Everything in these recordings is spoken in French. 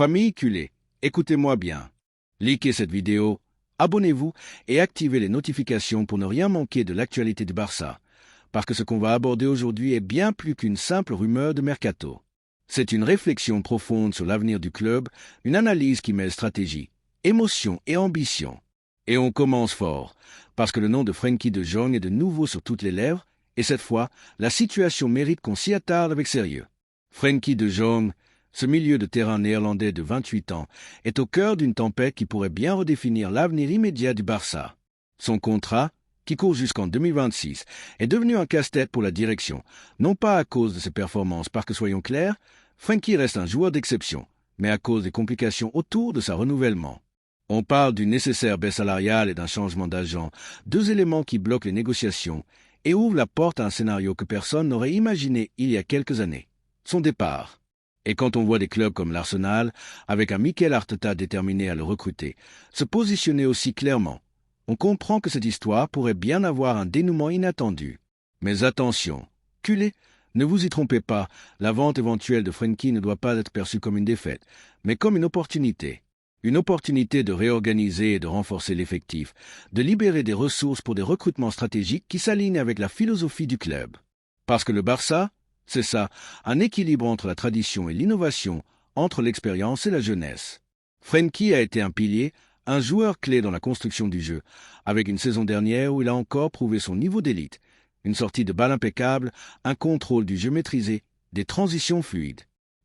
Famille culée, écoutez-moi bien. Likez cette vidéo, abonnez-vous et activez les notifications pour ne rien manquer de l'actualité du Barça. Parce que ce qu'on va aborder aujourd'hui est bien plus qu'une simple rumeur de mercato. C'est une réflexion profonde sur l'avenir du club, une analyse qui mêle stratégie, émotion et ambition. Et on commence fort, parce que le nom de Frenkie de Jong est de nouveau sur toutes les lèvres, et cette fois, la situation mérite qu'on s'y attarde avec sérieux. Frenkie de Jong, ce milieu de terrain néerlandais de 28 ans, est au cœur d'une tempête qui pourrait bien redéfinir l'avenir immédiat du Barça. Son contrat, qui court jusqu'en 2026, est devenu un casse-tête pour la direction, non pas à cause de ses performances, parce que soyons clairs, Frenkie reste un joueur d'exception, mais à cause des complications autour de sa renouvellement. On parle d'une nécessaire baisse salariale et d'un changement d'agent, deux éléments qui bloquent les négociations et ouvrent la porte à un scénario que personne n'aurait imaginé il y a quelques années, son départ. Et quand on voit des clubs comme l'Arsenal, avec un Mikel Arteta déterminé à le recruter, se positionner aussi clairement, on comprend que cette histoire pourrait bien avoir un dénouement inattendu. Mais attention, culé, ne vous y trompez pas, la vente éventuelle de Frenkie ne doit pas être perçue comme une défaite, mais comme une opportunité. Une opportunité de réorganiser et de renforcer l'effectif, de libérer des ressources pour des recrutements stratégiques qui s'alignent avec la philosophie du club. Parce que le Barça, c'est ça, un équilibre entre la tradition et l'innovation, entre l'expérience et la jeunesse. Frenkie a été un pilier, un joueur clé dans la construction du jeu, avec une saison dernière où il a encore prouvé son niveau d'élite, une sortie de balle impeccable, un contrôle du jeu maîtrisé, des transitions fluides.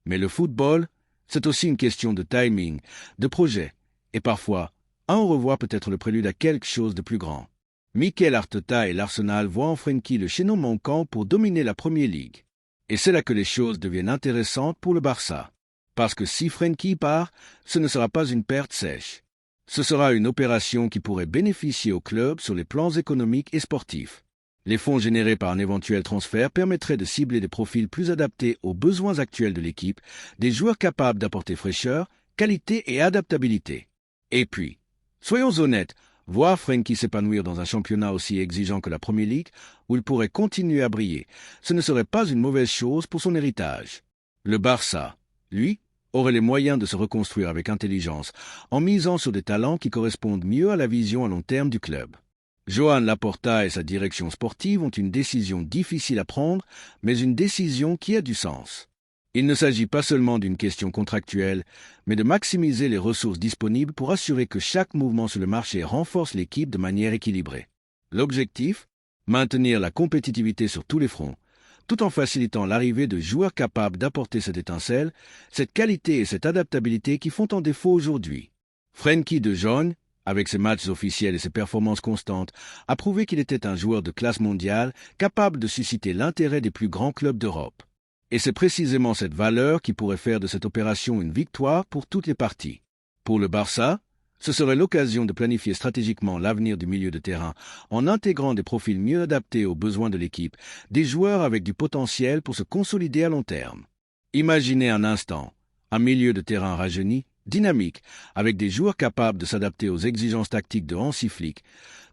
Mais le football, c'est aussi une question de timing, de projet, et parfois, un au revoir peut être le prélude à quelque chose de plus grand. Mikel Arteta et l'Arsenal voient en Frenkie le chaînon manquant pour dominer la Premier League. Et c'est là que les choses deviennent intéressantes pour le Barça. Parce que si Frenkie part, ce ne sera pas une perte sèche. Ce sera une opération qui pourrait bénéficier au club sur les plans économiques et sportifs. Les fonds générés par un éventuel transfert permettraient de cibler des profils plus adaptés aux besoins actuels de l'équipe, des joueurs capables d'apporter fraîcheur, qualité et adaptabilité. Et puis, soyons honnêtes, voir Frenkie s'épanouir dans un championnat aussi exigeant que la Premier League, où il pourrait continuer à briller, ce ne serait pas une mauvaise chose pour son héritage. Le Barça, lui, aurait les moyens de se reconstruire avec intelligence, en misant sur des talents qui correspondent mieux à la vision à long terme du club. Joan Laporta et sa direction sportive ont une décision difficile à prendre, mais une décision qui a du sens. Il ne s'agit pas seulement d'une question contractuelle, mais de maximiser les ressources disponibles pour assurer que chaque mouvement sur le marché renforce l'équipe de manière équilibrée. L'objectif ? Maintenir la compétitivité sur tous les fronts, tout en facilitant l'arrivée de joueurs capables d'apporter cette étincelle, cette qualité et cette adaptabilité qui font en défaut aujourd'hui. Frenkie de Jong, avec ses matchs officiels et ses performances constantes, a prouvé qu'il était un joueur de classe mondiale capable de susciter l'intérêt des plus grands clubs d'Europe. Et c'est précisément cette valeur qui pourrait faire de cette opération une victoire pour toutes les parties. Pour le Barça, ce serait l'occasion de planifier stratégiquement l'avenir du milieu de terrain en intégrant des profils mieux adaptés aux besoins de l'équipe, des joueurs avec du potentiel pour se consolider à long terme. Imaginez un instant, un milieu de terrain rajeuni, dynamique, avec des joueurs capables de s'adapter aux exigences tactiques de Hansi Flick,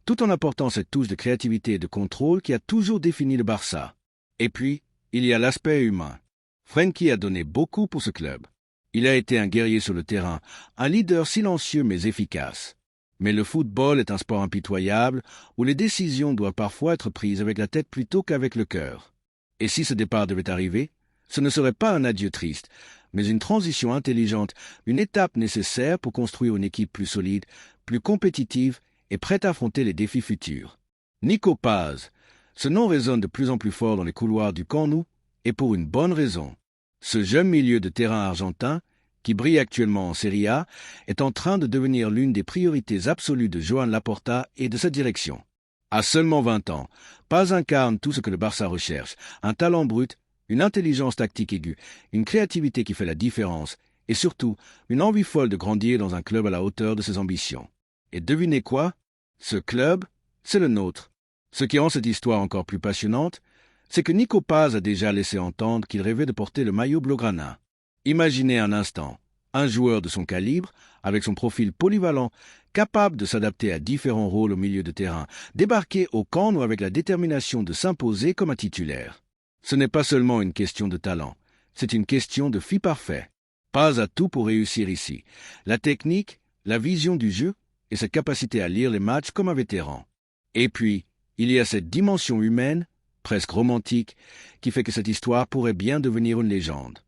tout en apportant cette touche de créativité et de contrôle qui a toujours défini le Barça. Et puis, il y a l'aspect humain. Frenkie a donné beaucoup pour ce club. Il a été un guerrier sur le terrain, un leader silencieux mais efficace. Mais le football est un sport impitoyable où les décisions doivent parfois être prises avec la tête plutôt qu'avec le cœur. Et si ce départ devait arriver, ce ne serait pas un adieu triste, mais une transition intelligente, une étape nécessaire pour construire une équipe plus solide, plus compétitive et prête à affronter les défis futurs. Nico Paz, ce nom résonne de plus en plus fort dans les couloirs du Camp Nou, et pour une bonne raison. Ce jeune milieu de terrain argentin, qui brille actuellement en Serie A, est en train de devenir l'une des priorités absolues de Joan Laporta et de sa direction. À seulement 20 ans, Paz incarne tout ce que le Barça recherche, un talent brut, une intelligence tactique aiguë, une créativité qui fait la différence, et surtout, une envie folle de grandir dans un club à la hauteur de ses ambitions. Et devinez quoi ? Ce club, c'est le nôtre. Ce qui rend cette histoire encore plus passionnante, c'est que Nico Paz a déjà laissé entendre qu'il rêvait de porter le maillot blaugrana. Imaginez un instant, un joueur de son calibre, avec son profil polyvalent, capable de s'adapter à différents rôles au milieu de terrain, débarquer au Camp Nou avec la détermination de s'imposer comme un titulaire. Ce n'est pas seulement une question de talent, c'est une question de fit parfait. Paz a tout pour réussir ici. La technique, la vision du jeu et sa capacité à lire les matchs comme un vétéran. Et puis, il y a cette dimension humaine, presque romantique, qui fait que cette histoire pourrait bien devenir une légende.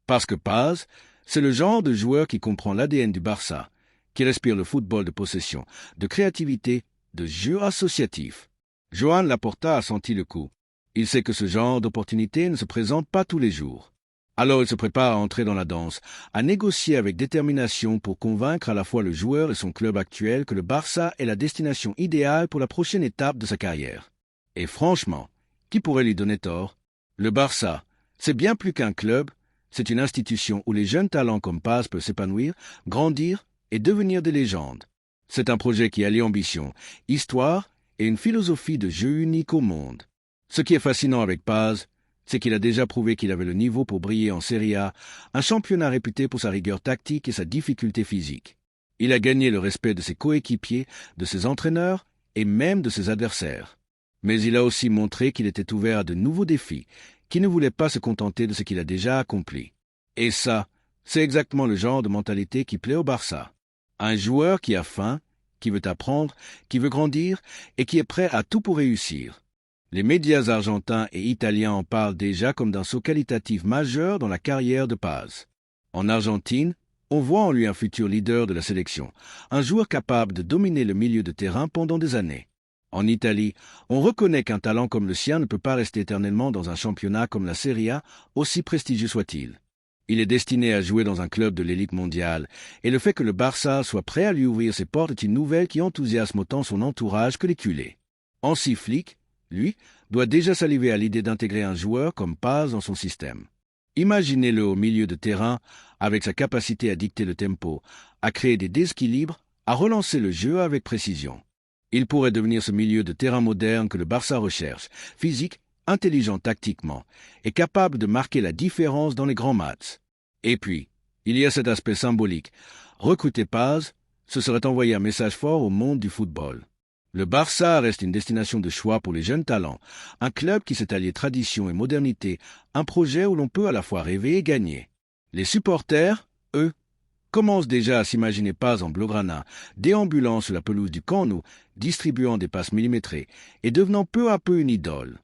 Parce que Paz, c'est le genre de joueur qui comprend l'ADN du Barça, qui respire le football de possession, de créativité, de jeu associatif. Joan Laporta a senti le coup. Il sait que ce genre d'opportunité ne se présente pas tous les jours. Alors il se prépare à entrer dans la danse, à négocier avec détermination pour convaincre à la fois le joueur et son club actuel que le Barça est la destination idéale pour la prochaine étape de sa carrière. Et franchement, qui pourrait lui donner tort? Le Barça, c'est bien plus qu'un club, c'est une institution où les jeunes talents comme Paz peuvent s'épanouir, grandir et devenir des légendes. C'est un projet qui allie ambition, histoire et une philosophie de jeu unique au monde. Ce qui est fascinant avec Paz, c'est qu'il a déjà prouvé qu'il avait le niveau pour briller en Serie A, un championnat réputé pour sa rigueur tactique et sa difficulté physique. Il a gagné le respect de ses coéquipiers, de ses entraîneurs et même de ses adversaires. Mais il a aussi montré qu'il était ouvert à de nouveaux défis, qu'il ne voulait pas se contenter de ce qu'il a déjà accompli. Et ça, c'est exactement le genre de mentalité qui plaît au Barça. Un joueur qui a faim, qui veut apprendre, qui veut grandir et qui est prêt à tout pour réussir. Les médias argentins et italiens en parlent déjà comme d'un saut qualitatif majeur dans la carrière de Paz. En Argentine, on voit en lui un futur leader de la sélection, un joueur capable de dominer le milieu de terrain pendant des années. En Italie, on reconnaît qu'un talent comme le sien ne peut pas rester éternellement dans un championnat comme la Serie A, aussi prestigieux soit-il. Il est destiné à jouer dans un club de l'élite mondiale, et le fait que le Barça soit prêt à lui ouvrir ses portes est une nouvelle qui enthousiasme autant son entourage que les culés. Hansi Flick, lui, doit déjà saliver à l'idée d'intégrer un joueur comme Paz dans son système. Imaginez-le au milieu de terrain, avec sa capacité à dicter le tempo, à créer des déséquilibres, à relancer le jeu avec précision. Il pourrait devenir ce milieu de terrain moderne que le Barça recherche, physique, intelligent tactiquement, et capable de marquer la différence dans les grands matchs. Et puis, il y a cet aspect symbolique. Recruter Paz, ce serait envoyer un message fort au monde du football. Le Barça reste une destination de choix pour les jeunes talents, un club qui s'est allié tradition et modernité, un projet où l'on peut à la fois rêver et gagner. Les supporters, eux, commencent déjà à s'imaginer Paz en blaugrana, déambulant sur la pelouse du Camp Nou, distribuant des passes millimétrées et devenant peu à peu une idole.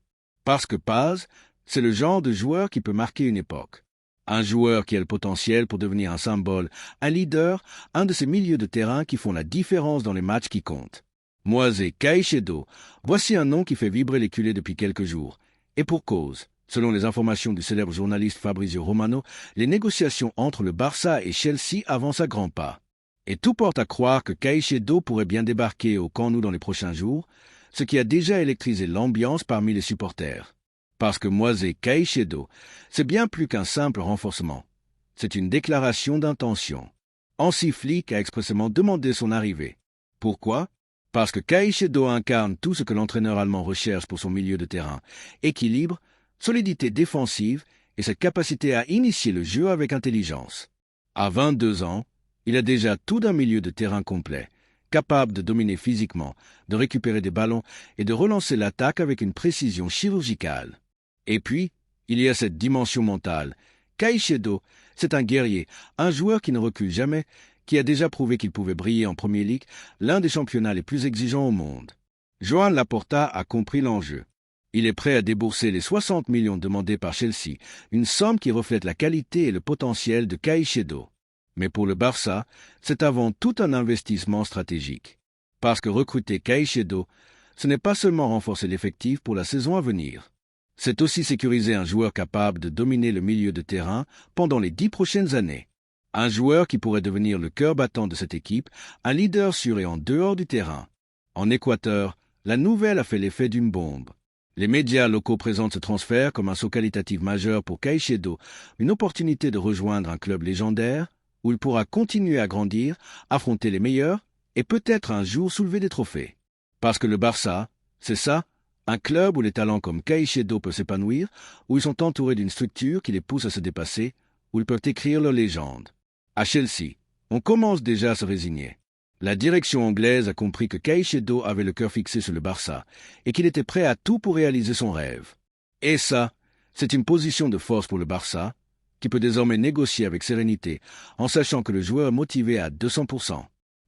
Parce que Paz, c'est le genre de joueur qui peut marquer une époque. Un joueur qui a le potentiel pour devenir un symbole, un leader, un de ces milieux de terrain qui font la différence dans les matchs qui comptent. Moisés Caicedo, voici un nom qui fait vibrer les culés depuis quelques jours. Et pour cause. Selon les informations du célèbre journaliste Fabrizio Romano, les négociations entre le Barça et Chelsea avancent à grands pas. Et tout porte à croire que Caicedo pourrait bien débarquer au Camp Nou dans les prochains jours, ce qui a déjà électrisé l'ambiance parmi les supporters. Parce que Moisés Caicedo, c'est bien plus qu'un simple renforcement. C'est une déclaration d'intention. Hansi Flick a expressément demandé son arrivée. Pourquoi ? Parce que Caicedo incarne tout ce que l'entraîneur allemand recherche pour son milieu de terrain. Équilibre, solidité défensive et cette capacité à initier le jeu avec intelligence. À 22 ans, il a déjà tout d'un milieu de terrain complet, capable de dominer physiquement, de récupérer des ballons et de relancer l'attaque avec une précision chirurgicale. Et puis, il y a cette dimension mentale. Caicedo, c'est un guerrier, un joueur qui ne recule jamais, qui a déjà prouvé qu'il pouvait briller en Premier League, l'un des championnats les plus exigeants au monde. Joan Laporta a compris l'enjeu. Il est prêt à débourser les 60 millions demandés par Chelsea, une somme qui reflète la qualité et le potentiel de Caicedo. Mais pour le Barça, c'est avant tout un investissement stratégique. Parce que recruter Caicedo, ce n'est pas seulement renforcer l'effectif pour la saison à venir. C'est aussi sécuriser un joueur capable de dominer le milieu de terrain pendant les 10 prochaines années. Un joueur qui pourrait devenir le cœur battant de cette équipe, un leader sur et en dehors du terrain. En Équateur, la nouvelle a fait l'effet d'une bombe. Les médias locaux présentent ce transfert comme un saut qualitatif majeur pour Caicedo, une opportunité de rejoindre un club légendaire où il pourra continuer à grandir, affronter les meilleurs et peut-être un jour soulever des trophées. Parce que le Barça, c'est ça, un club où les talents comme Caicedo peuvent s'épanouir, où ils sont entourés d'une structure qui les pousse à se dépasser, où ils peuvent écrire leur légende. À Chelsea, on commence déjà à se résigner. La direction anglaise a compris que Caicedo avait le cœur fixé sur le Barça et qu'il était prêt à tout pour réaliser son rêve. Et ça, c'est une position de force pour le Barça, qui peut désormais négocier avec sérénité, en sachant que le joueur est motivé à 200%.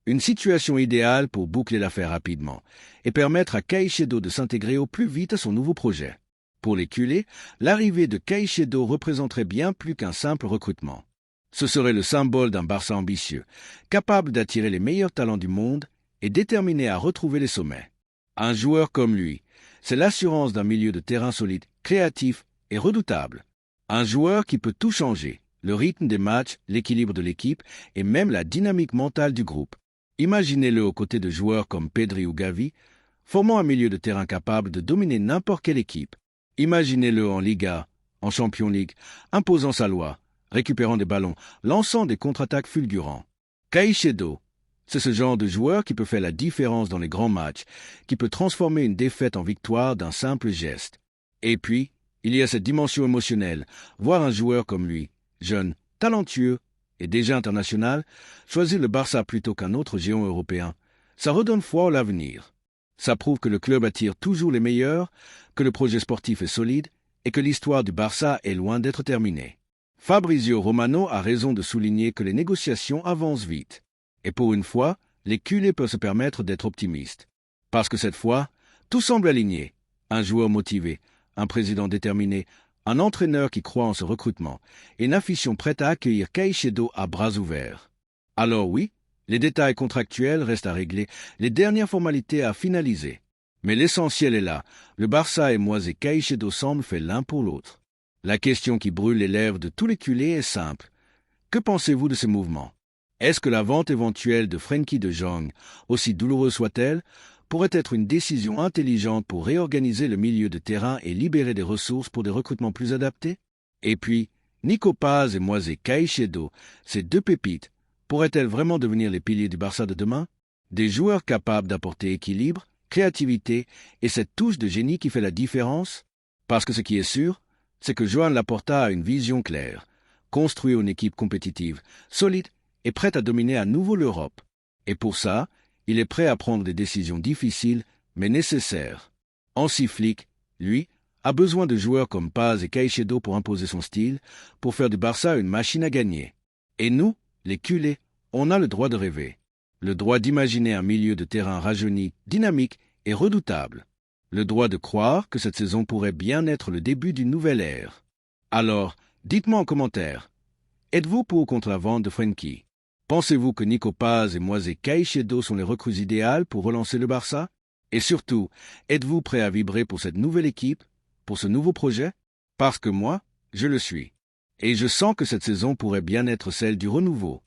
Une situation idéale pour boucler l'affaire rapidement et permettre à Caicedo de s'intégrer au plus vite à son nouveau projet. Pour les culés, l'arrivée de Caicedo représenterait bien plus qu'un simple recrutement. Ce serait le symbole d'un Barça ambitieux, capable d'attirer les meilleurs talents du monde et déterminé à retrouver les sommets. Un joueur comme lui, c'est l'assurance d'un milieu de terrain solide, créatif et redoutable. Un joueur qui peut tout changer, le rythme des matchs, l'équilibre de l'équipe et même la dynamique mentale du groupe. Imaginez-le aux côtés de joueurs comme Pedri ou Gavi, formant un milieu de terrain capable de dominer n'importe quelle équipe. Imaginez-le en Liga, en Champions League, imposant sa loi, récupérant des ballons, lançant des contre-attaques fulgurants. Caicedo, c'est ce genre de joueur qui peut faire la différence dans les grands matchs, qui peut transformer une défaite en victoire d'un simple geste. Et puis, il y a cette dimension émotionnelle, voir un joueur comme lui, jeune, talentueux et déjà international, choisir le Barça plutôt qu'un autre géant européen, ça redonne foi à l'avenir. Ça prouve que le club attire toujours les meilleurs, que le projet sportif est solide et que l'histoire du Barça est loin d'être terminée. Fabrizio Romano a raison de souligner que les négociations avancent vite. Et pour une fois, les culés peuvent se permettre d'être optimistes. Parce que cette fois, tout semble aligné. Un joueur motivé, un président déterminé, un entraîneur qui croit en ce recrutement et une afition prête à accueillir Caicedo à bras ouverts. Alors oui, les détails contractuels restent à régler, les dernières formalités à finaliser. Mais l'essentiel est là, le Barça et Moisé Caicedo semblent faits l'un pour l'autre. La question qui brûle les lèvres de tous les culés est simple. Que pensez-vous de ces mouvements? Est-ce que la vente éventuelle de Frenkie de Jong, aussi douloureuse soit-elle, pourrait être une décision intelligente pour réorganiser le milieu de terrain et libérer des ressources pour des recrutements plus adaptés? Et puis, Nico Paz et Moisé Caicedo, ces deux pépites, pourraient-elles vraiment devenir les piliers du Barça de demain? Des joueurs capables d'apporter équilibre, créativité et cette touche de génie qui fait la différence? Parce que ce qui est sûr, c'est que Joan Laporta a une vision claire, construire une équipe compétitive, solide et prête à dominer à nouveau l'Europe. Et pour ça, il est prêt à prendre des décisions difficiles, mais nécessaires. Hansi Flick, lui, a besoin de joueurs comme Paz et Caicedo pour imposer son style, pour faire du Barça une machine à gagner. Et nous, les culés, on a le droit de rêver. Le droit d'imaginer un milieu de terrain rajeuni, dynamique et redoutable. Le droit de croire que cette saison pourrait bien être le début d'une nouvelle ère. Alors, dites-moi en commentaire, êtes-vous pour ou contre la vente de Frenkie? Pensez-vous que Nico Paz et Moisé Caicedo sont les recrues idéales pour relancer le Barça? Et surtout, êtes-vous prêt à vibrer pour cette nouvelle équipe, pour ce nouveau projet? Parce que moi, je le suis. Et je sens que cette saison pourrait bien être celle du renouveau.